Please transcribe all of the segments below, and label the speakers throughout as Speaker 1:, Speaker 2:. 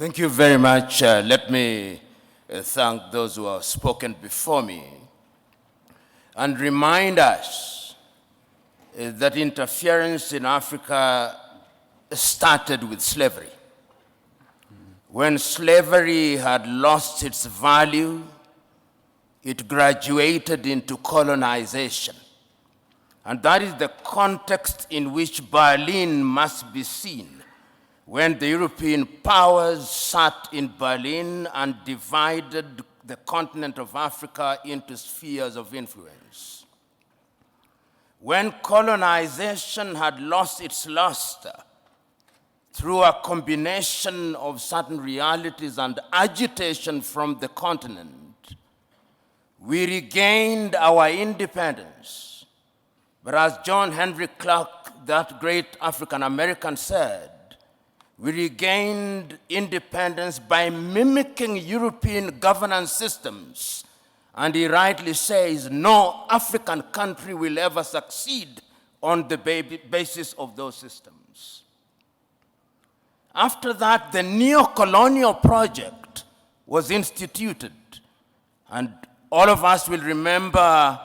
Speaker 1: Thank you very much. Let me thank those who have spoken before me and remind us that interference in Africa started with slavery. When slavery had lost its value, it graduated into colonization. And that is the context in which Berlin must be seen when the European powers sat in Berlin and divided the continent of Africa into spheres of influence. When colonization had lost its luster through a combination of certain realities and agitation from the continent, we regained our independence. But as John Henry Clark, that great African-American, said, we regained independence by mimicking European governance systems. And he rightly says, no African country will ever succeed on the basis of those systems. After that, the neo-colonial project was instituted. And all of us will remember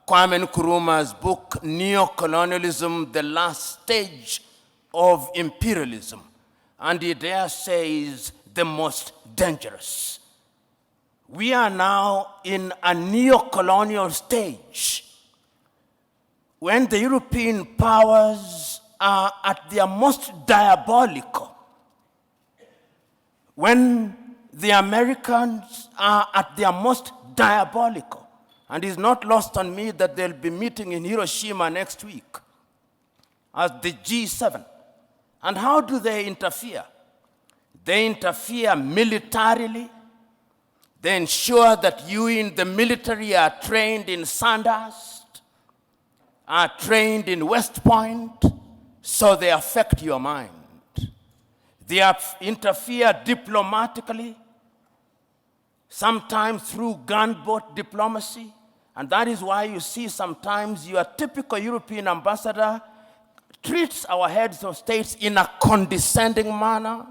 Speaker 1: Kwame Nkrumah's book, Neo-Colonialism, the Last Stage of Imperialism. And he there says the most dangerous. We are now in a neo-colonial stage when the European powers are at their most diabolical, when the Americans are at their most diabolical. And it's not lost on me that they'll be meeting in Hiroshima next week as the G7. And how do they interfere? They interfere militarily. They ensure that you in the military are trained in Sandhurst, are trained in West Point, so they affect your mind. They interfere diplomatically, sometimes through gunboat diplomacy. And that is why you see sometimes your typical European ambassador treats our heads of states in a condescending manner.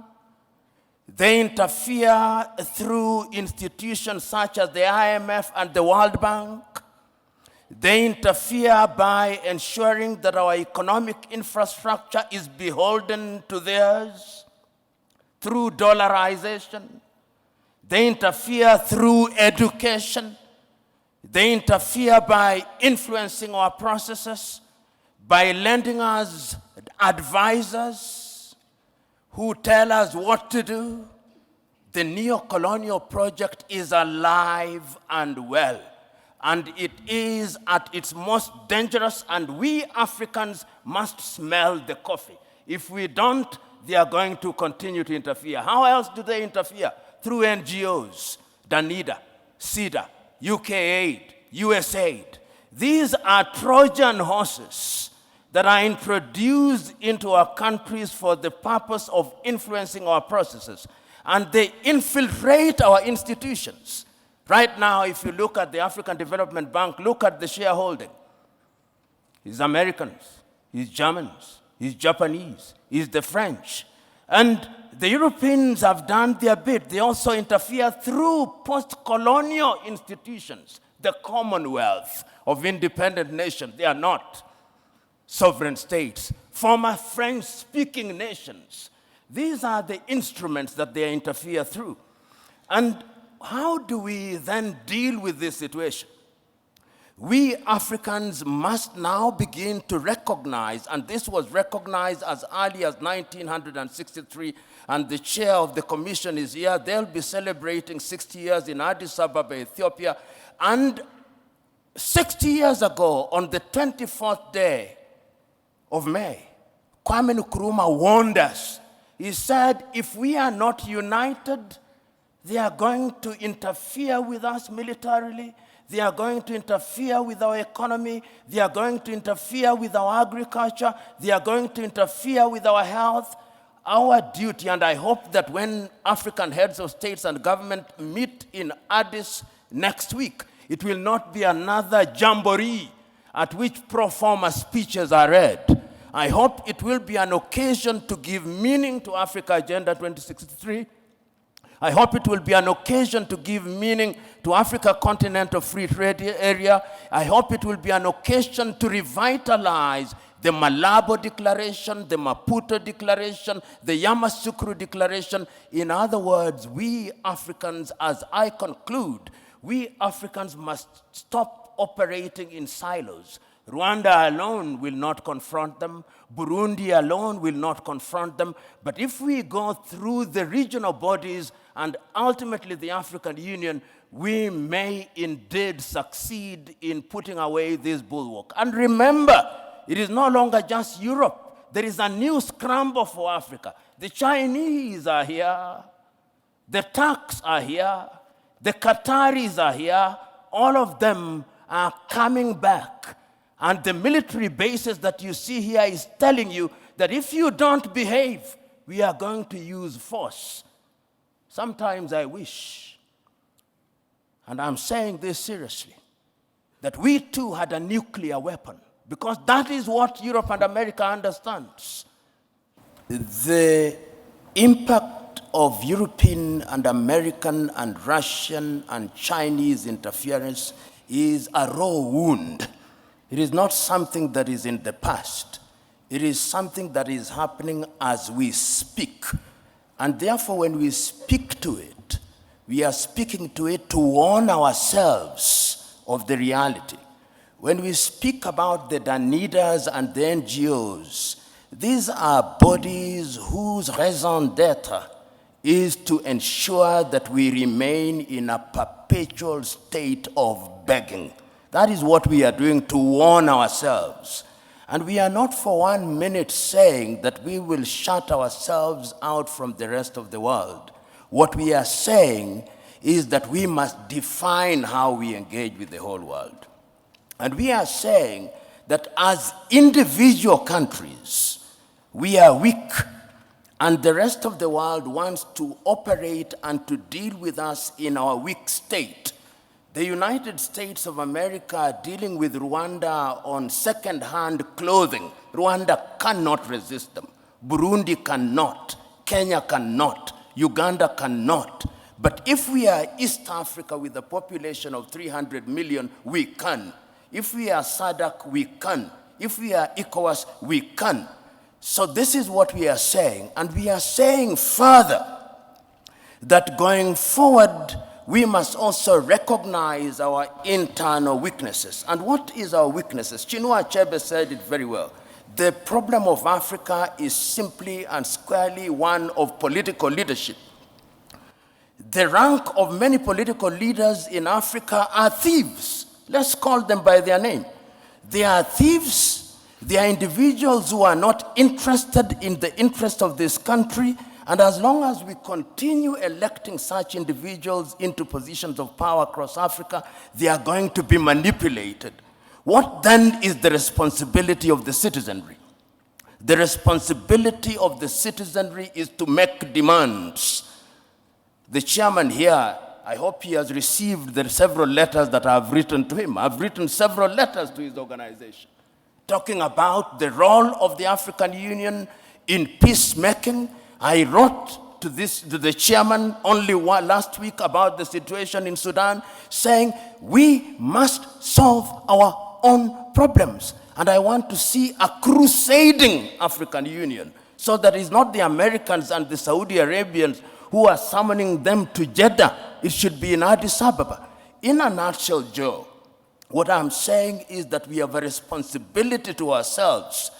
Speaker 1: They interfere through institutions such as the IMF and the World Bank. They interfere by ensuring that our economic infrastructure is beholden to theirs through dollarization. They interfere through education. They interfere by influencing our processes, by lending us advisors who tell us what to do. The neo-colonial project is alive and well, and it is at its most dangerous, and we Africans must smell the coffee. If we don't, they are going to continue to interfere. How else do they interfere? Through NGOs, Danida, CEDA, UK Aid, USAID. These are Trojan horses that are introduced into our countries for the purpose of influencing our processes. And they infiltrate our institutions. Right now, if you look at the African Development Bank, look at the shareholding. It's Americans, it's Germans, it's Japanese, it's the French. And the Europeans have done their bit. They also interfere through post-colonial institutions, the Commonwealth of independent nations. They are not sovereign states, former French-speaking nations. These are the instruments that they interfere through. And how do we then deal with this situation? We Africans must now begin to recognize, and this was recognized as early as 1963, and the chair of the commission is here. They'll be celebrating 60 years in Addis Ababa, Ethiopia. And 60 years ago, on the 24th day of May, Kwame Nkrumah warned us. He said, if we are not united, they are going to interfere with us militarily. They are going to interfere with our economy. They are going to interfere with our agriculture. They are going to interfere with our health. Our duty, and I hope that when African heads of states and government meet in Addis next week, it will not be another jamboree at which pro forma speeches are read. I hope it will be an occasion to give meaning to Africa Agenda 2063 I hope it will be an occasion to give meaning to Africa Continental Free Trade Area. I hope it will be an occasion to revitalize the Malabo Declaration, the Maputo Declaration, the Yamoussoukro Declaration. In other words, we Africans, as I conclude, we Africans must stop operating in silos. Rwanda alone will not confront them. Burundi alone will not confront them. But if we go through the regional bodies and ultimately the African Union, we may indeed succeed in putting away this bulwark. And remember, it is no longer just Europe. There is a new scramble for Africa. The Chinese are here. The Turks are here. The Qataris are here. All of them are coming back. And the military bases that you see here is telling you that if you don't behave, we are going to use force. Sometimes I wish, and I'm saying this seriously, that we too had a nuclear weapon, because that is what Europe and America understands. The impact of European and American and Russian and Chinese interference is a raw wound. It is not something that is in the past. It is something that is happening as we speak. And therefore, when we speak to it, we are speaking to it to warn ourselves of the reality. When we speak about the Danidas and the NGOs, these are bodies whose raison d'etre is to ensure that we remain in a perpetual state of begging. That is what we are doing to warn ourselves. And we are not for 1 minute saying that we will shut ourselves out from the rest of the world. What we are saying is that we must define how we engage with the whole world. And we are saying that as individual countries, we are weak, and the rest of the world wants to operate and to deal with us in our weak state. The United States of America are dealing with Rwanda on second-hand clothing. Rwanda cannot resist them. Burundi cannot. Kenya cannot. Uganda cannot. But if we are East Africa with a population of 300 million, we can. If we are SADC, we can. If we are ECOWAS, we can. So this is what we are saying. And we are saying further that going forward, we must also recognize our internal weaknesses. And what is our weaknesses? Chinua Achebe said it very well. The problem of Africa is simply and squarely one of political leadership. The rank of many political leaders in Africa are thieves. Let's call them by their name. They are thieves. They are individuals who are not interested in the interest of this country. And as long as we continue electing such individuals into positions of power across Africa, they are going to be manipulated. What then is the responsibility of the citizenry? The responsibility of the citizenry is to make demands. The chairman here, I hope he has received the several letters that I have written to him. I've written several letters to his organization, talking about the role of the African Union in peacemaking. I wrote to the chairman only last week about the situation in Sudan, saying we must solve our own problems. And I want to see a crusading African Union, so that it's not the Americans and the Saudi Arabians who are summoning them to Jeddah. It should be in Addis Ababa. In a nutshell, Joe, what I'm saying is that we have a responsibility to ourselves,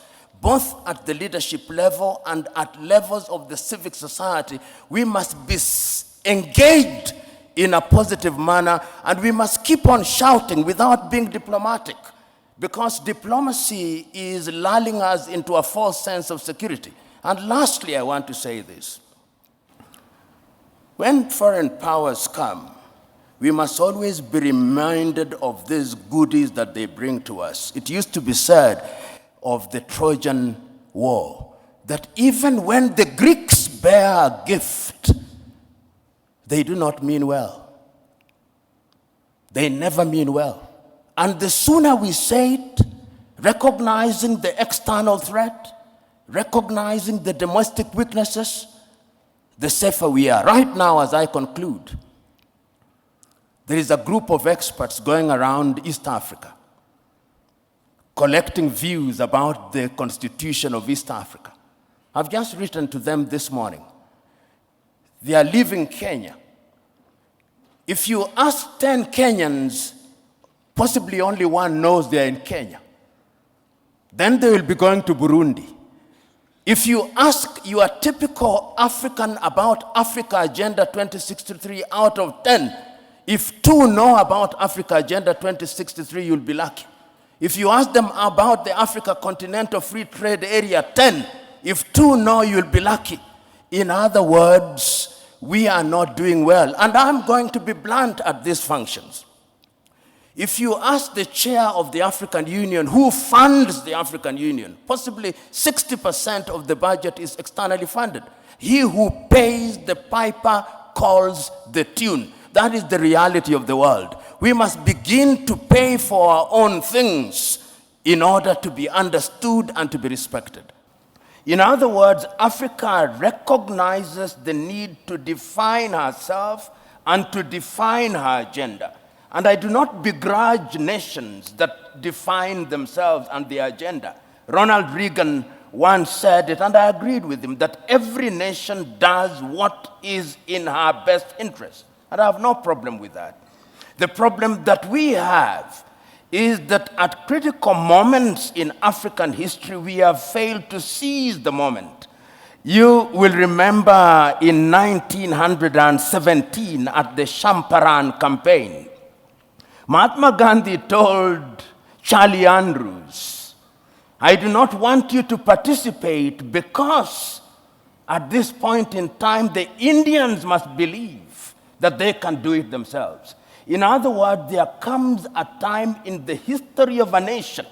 Speaker 1: both at the leadership level and at levels of the civic society. We must be engaged in a positive manner, and we must keep on shouting without being diplomatic, because diplomacy is lulling us into a false sense of security. And lastly, I want to say this. When foreign powers come, we must always be reminded of these goodies that they bring to us. It used to be said of the Trojan War that even when the Greeks bear a gift, they do not mean well. They never mean well. And the sooner we say it, recognizing the external threat, recognizing the domestic weaknesses, the safer we are. Right now, as I conclude, there is a group of experts going around East Africa, collecting views about the constitution of East Africa. I've just written to them this morning. They are leaving Kenya. If you ask 10 Kenyans, possibly only one knows they're in Kenya. Then they will be going to Burundi. If you ask your typical African about Africa Agenda 2063 out of 10, if 2 know about Africa Agenda 2063, you'll be lucky. If you ask them about the Africa Continental Free Trade Area, 10, if 2 know, you'll be lucky. In other words, we are not doing well. And I'm going to be blunt at these functions. If you ask the chair of the African Union, who funds the African Union, possibly 60% of the budget is externally funded. He who pays the piper calls the tune. That is the reality of the world. We must begin to pay for our own things in order to be understood and to be respected. In other words, Africa recognizes the need to define herself and to define her agenda. And I do not begrudge nations that define themselves and their agenda. Ronald Reagan once said it, and I agreed with him, that every nation does what is in her best interest. And I have no problem with that. The problem that we have is that at critical moments in African history, we have failed to seize the moment. You will remember in 1917 at the Champaran campaign, Mahatma Gandhi told Charlie Andrews, I do not want you to participate because at this point in time, the Indians must believe that they can do it themselves. In other words, there comes a time in the history of a nation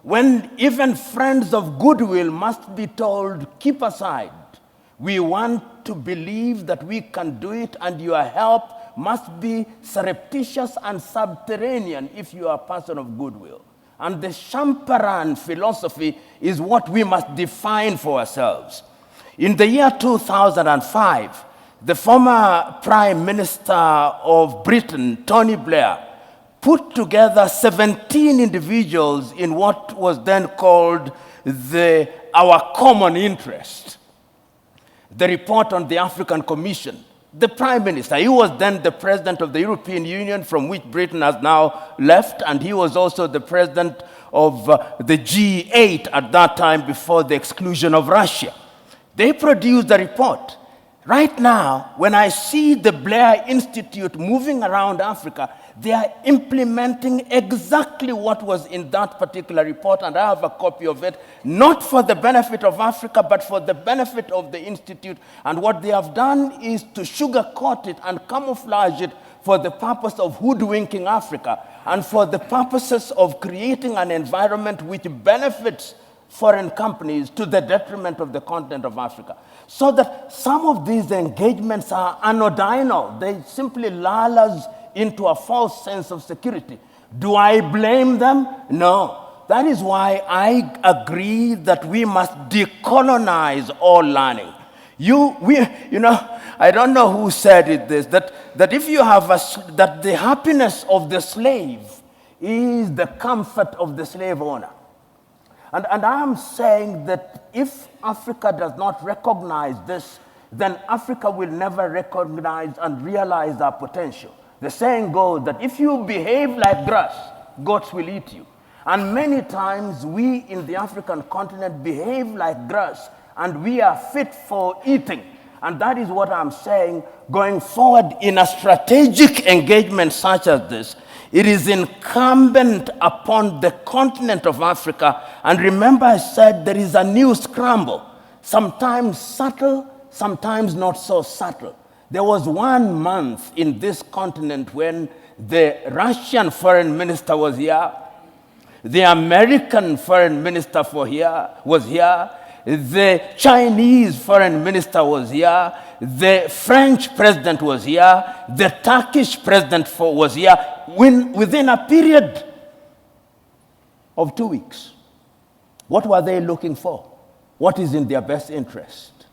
Speaker 1: when even friends of goodwill must be told, keep aside. We want to believe that we can do it, and your help must be surreptitious and subterranean if you are a person of goodwill. And the Champaran philosophy is what we must define for ourselves. In the year 2005, the former Prime Minister of Britain, Tony Blair, put together 17 individuals in what was then called Our Common Interest. The report on the African Commission. The Prime Minister, he was then the President of the European Union, from which Britain has now left, and he was also the President of the G8 at that time before the exclusion of Russia. They produced a report. Right now, when I see the Blair Institute moving around Africa, they are implementing exactly what was in that particular report, and I have a copy of it, not for the benefit of Africa, but for the benefit of the Institute. And what they have done is to sugarcoat it and camouflage it for the purpose of hoodwinking Africa and for the purposes of creating an environment which benefits foreign companies to the detriment of the continent of Africa. So that some of these engagements are anodinal. They simply lull us into a false sense of security. Do I blame them? No. That is why I agree that we must decolonize all learning. I don't know who said it this, that if you have that the happiness of the slave is the comfort of the slave owner. And I'm saying that if Africa does not recognize this, then Africa will never recognize and realize our potential. The saying goes that if you behave like grass, goats will eat you. And many times we in the African continent behave like grass, and we are fit for eating. And that is what I'm saying, going forward in a strategic engagement such as this, it is incumbent upon the continent of Africa, and remember I said there is a new scramble, sometimes subtle, sometimes not so subtle. There was 1 month in this continent when the Russian foreign minister was here, the American foreign minister was here, the Chinese foreign minister was here, the French president was here, the Turkish president was here, within a period of 2 weeks. What were they looking for? What is in their best interest?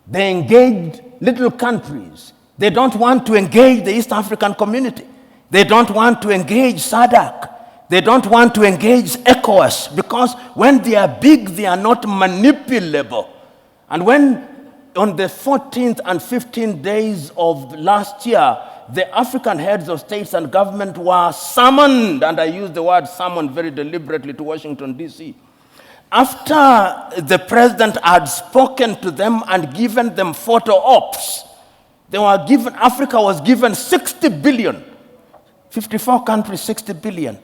Speaker 1: They engaged little countries. They don't want to engage the East African community. They don't want to engage SADC. They don't want to engage ECOWAS, because when they are big, they are not manipulable. And when on the 14th and 15th days of last year, the African heads of states and government were summoned, and I use the word summoned very deliberately, to Washington, D.C. After the president had spoken to them and given them photo ops, Africa was given 60 billion. 54 countries, 60 billion.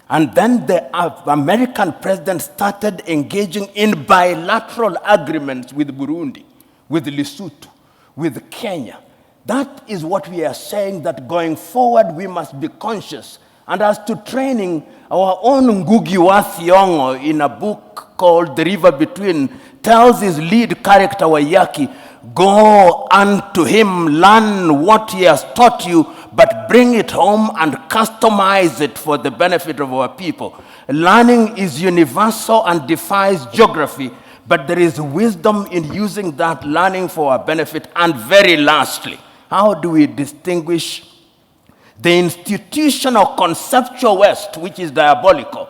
Speaker 1: And then the American president started engaging in bilateral agreements with Burundi, with Lesotho, with Kenya. That is what we are saying, that going forward we must be conscious. And as to training, our own Ngugi wa Thiong'o, in a book called The River Between, tells his lead character Waiyaki, go unto him, learn what he has taught you, but bring it home and customize it for the benefit of our people. Learning is universal and defies geography, but there is wisdom in using that learning for our benefit. And very lastly, how do we distinguish the institutional conceptual West, which is diabolical,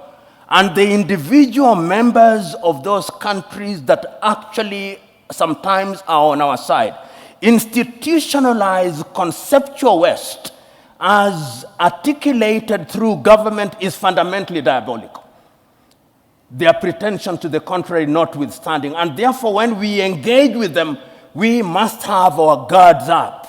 Speaker 1: and the individual members of those countries that actually sometimes are on our side? Institutionalized conceptual West, as articulated through government, is fundamentally diabolical. Their pretension to the contrary notwithstanding. And therefore, when we engage with them, we must have our guards up.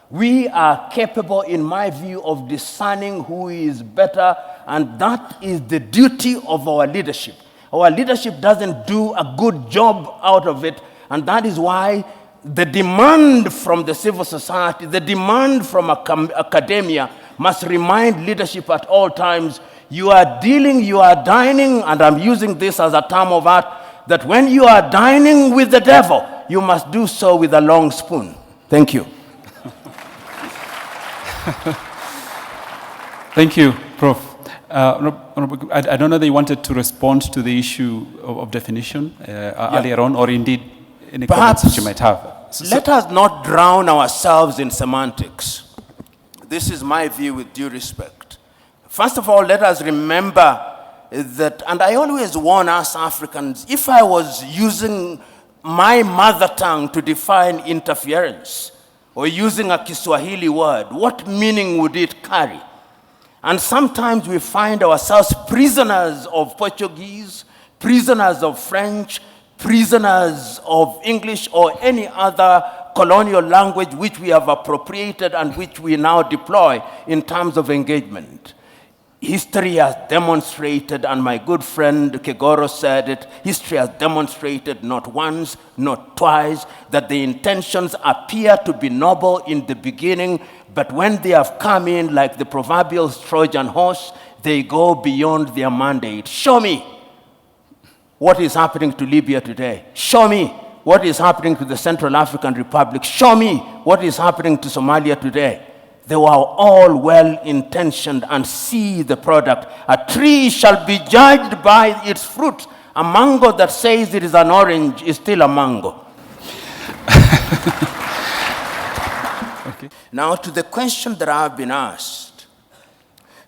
Speaker 1: We are capable, in my view, of discerning who is better, and that is the duty of our leadership. Our leadership doesn't do a good job out of it, and that is why the demand from the civil society, the demand from academia must remind leadership at all times, you are dining, and I'm using this as a term of art, that when you are dining with the devil, you must do so with a long spoon. Thank you.
Speaker 2: Thank you, Prof. I don't know that you wanted to respond to the issue of definition earlier on, or indeed any comments that you might have.
Speaker 1: Let us not drown ourselves in semantics. This is my view with due respect. First of all, let us remember that, and I always warn us Africans, if I was using my mother tongue to define interference, or using a Kiswahili word, what meaning would it carry? And sometimes we find ourselves prisoners of Portuguese, prisoners of French, prisoners of English, or any other colonial language which we have appropriated and which we now deploy in terms of engagement. History has demonstrated, and my good friend Kegoro said it, history has demonstrated not once, not twice, that the intentions appear to be noble in the beginning, but when they have come in like the proverbial Trojan horse, they go beyond their mandate. Show me what is happening to Libya today. Show me what is happening to the Central African Republic. Show me what is happening to Somalia today. They were all well-intentioned, and see the product. A tree shall be judged by its fruit. A mango that says it is an orange is still a mango.
Speaker 2: Okay.
Speaker 1: Now to the question that I have been asked,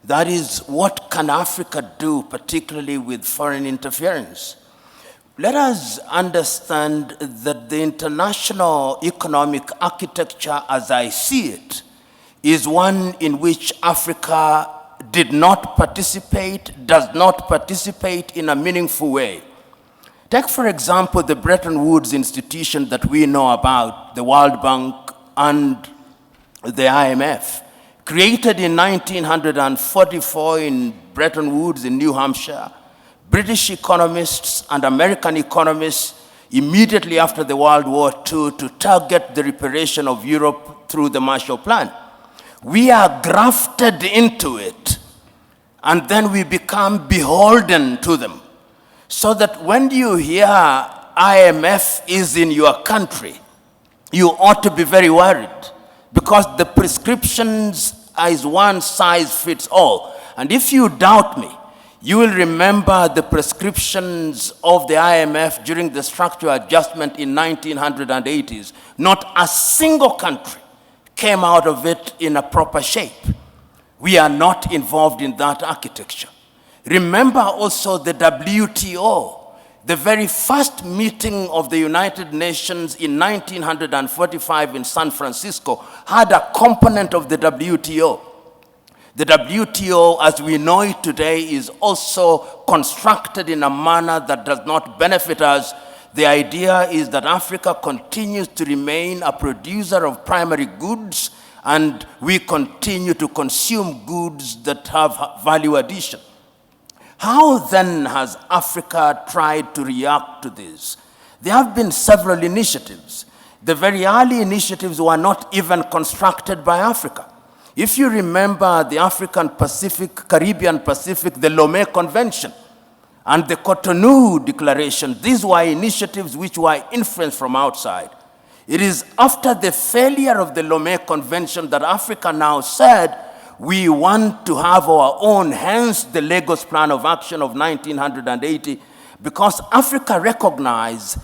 Speaker 1: that is, what can Africa do, particularly with foreign interference? Let us understand that the international economic architecture, as I see it, is one in which Africa did not participate, does not participate in a meaningful way. Take, for example, the Bretton Woods institution that we know about, the World Bank and the IMF, created in 1944 in Bretton Woods in New Hampshire. British economists and American economists immediately after the World War II to target the reparation of Europe through the Marshall Plan. We are grafted into it, and then we become beholden to them. So that when you hear IMF is in your country, you ought to be very worried, because the prescriptions is one size fits all. And if you doubt me, You will remember the prescriptions of the IMF during the structural adjustment in 1980s. Not a single country came out of it in a proper shape. We are not involved in that architecture. Remember also the WTO. The very first meeting of the United Nations in 1945 in San Francisco had a component of the WTO. The WTO, as we know it today, is also constructed in a manner that does not benefit us. The idea is that Africa continues to remain a producer of primary goods, and we continue to consume goods that have value addition. How then has Africa tried to react to this? There have been several initiatives. The very early initiatives were not even constructed by Africa. If you remember the African Pacific, Caribbean Pacific, the Lomé Convention, and the Cotonou Declaration, these were initiatives which were influenced from outside. It is after the failure of the Lomé Convention that Africa now said, we want to have our own, hence the Lagos Plan of Action of 1980, because Africa recognized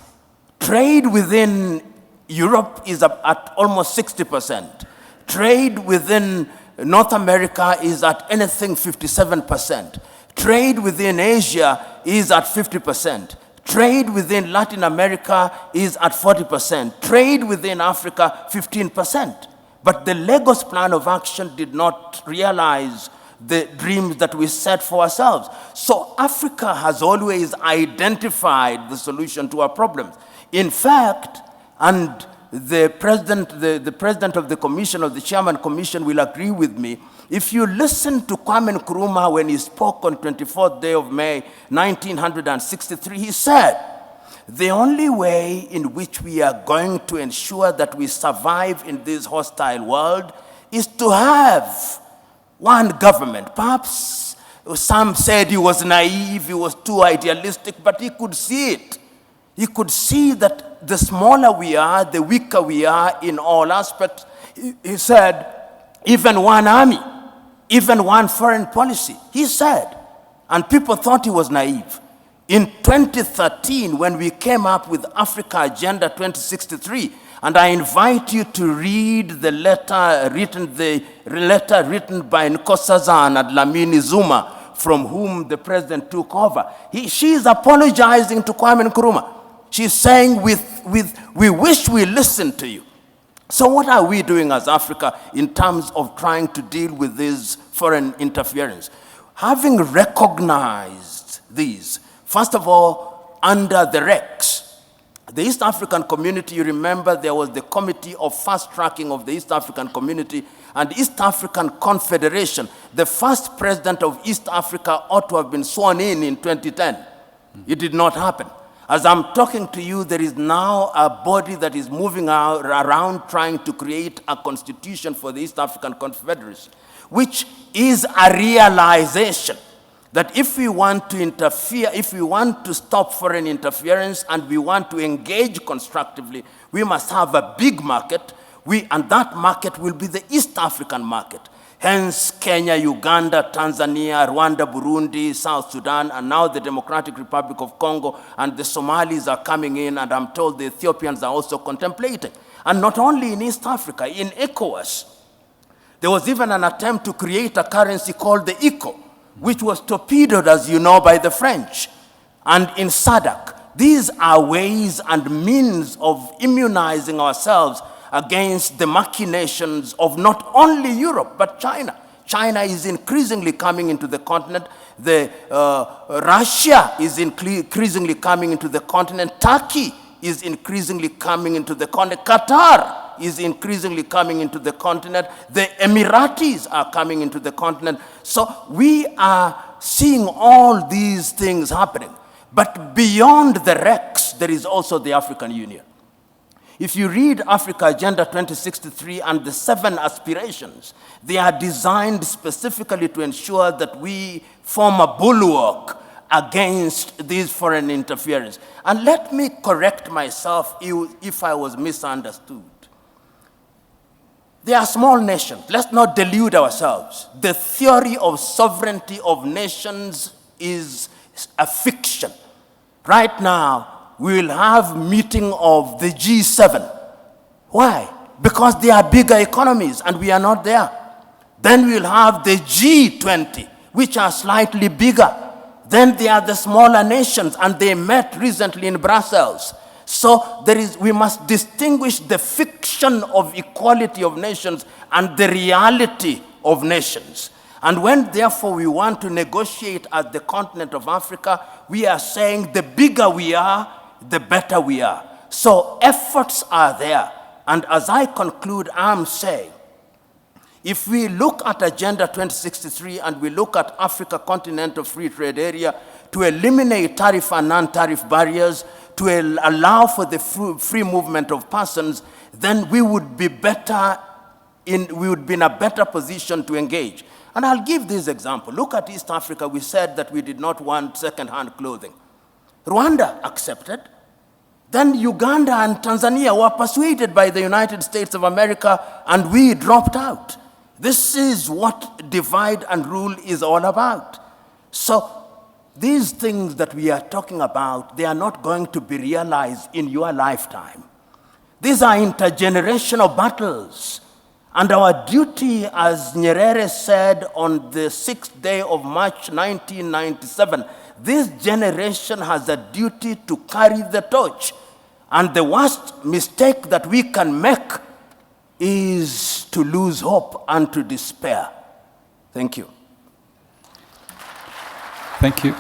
Speaker 1: trade within Europe is at almost 60%. Trade within North America is at anything 57%. Trade within Asia is at 50%. Trade within Latin America is at 40%. Trade within Africa, 15%. But the Lagos Plan of Action did not realize the dreams that we set for ourselves. So Africa has always identified the solution to our problems. In fact, and the president of the commission, or the chairman commission, will agree with me. If you listen to Kwame Nkrumah when he spoke on 24th day of May, 1963, he said, the only way in which we are going to ensure that we survive in this hostile world is to have one government. Perhaps some said he was naive, he was too idealistic, but he could see it. He could see that the smaller we are, the weaker we are in all aspects. He said, even one army, even one foreign policy, he said. And people thought he was naive. In 2013, when we came up with Africa Agenda 2063, and I invite you to read the letter written by Nkosazana and Dlamini Zuma, from whom the president took over. She is apologizing to Kwame Nkrumah. She's saying, we wish we listened to you. So what are we doing as Africa in terms of trying to deal with this foreign interference? Having recognized these, first of all, under the REX, the East African community, you remember there was the Committee of Fast Tracking of the East African Community and East African Confederation. The first president of East Africa ought to have been sworn in 2010. It did not happen. As I'm talking to you, there is now a body that is moving around trying to create a constitution for the East African Confederacy, which is a realization that if we want to interfere, if we want to stop foreign interference and we want to engage constructively, we must have a big market, and that market will be the East African market. Hence, Kenya, Uganda, Tanzania, Rwanda, Burundi, South Sudan, and now the Democratic Republic of Congo, and the Somalis are coming in, and I'm told the Ethiopians are also contemplating. And not only in East Africa, in ECOWAS, there was even an attempt to create a currency called the ECO, which was torpedoed, as you know, by the French. And in SADC, these are ways and means of immunizing ourselves against the machinations of not only Europe, but China. China is increasingly coming into the continent. Russia is increasingly coming into the continent. Turkey is increasingly coming into the continent. Qatar is increasingly coming into the continent. The Emiratis are coming into the continent. So we are seeing all these things happening. But beyond the REX, there is also the African Union. If you read Africa Agenda 2063 and the 7 aspirations, they are designed specifically to ensure that we form a bulwark against these foreign interference. And let me correct myself if I was misunderstood. They are small nations. Let's not delude ourselves. The theory of sovereignty of nations is a fiction. Right now, we will have meeting of the G7. Why? Because they are bigger economies and we are not there. Then we will have the G20, which are slightly bigger. Then they are the smaller nations, and they met recently in Brussels. So we must distinguish the fiction of equality of nations and the reality of nations. And when, therefore, we want to negotiate at the continent of Africa, we are saying the bigger we are, the better we are. So efforts are there. And as I conclude, I'm saying, if we look at Agenda 2063 and we look at Africa Continental Free Trade Area to eliminate tariff and non-tariff barriers, to allow for the free movement of persons, then we would be in a better position to engage. And I'll give this example. Look at East Africa. We said that we did not want second-hand clothing. Rwanda accepted. Then Uganda and Tanzania were persuaded by the United States of America, and we dropped out. This is what divide and rule is all about. So these things that we are talking about, they are not going to be realized in your lifetime. These are intergenerational battles. And our duty, as Nyerere said on the 6th day of March 1997, this generation has a duty to carry the torch. And the worst mistake that we can make is to lose hope and to despair. Thank you.
Speaker 2: Thank you.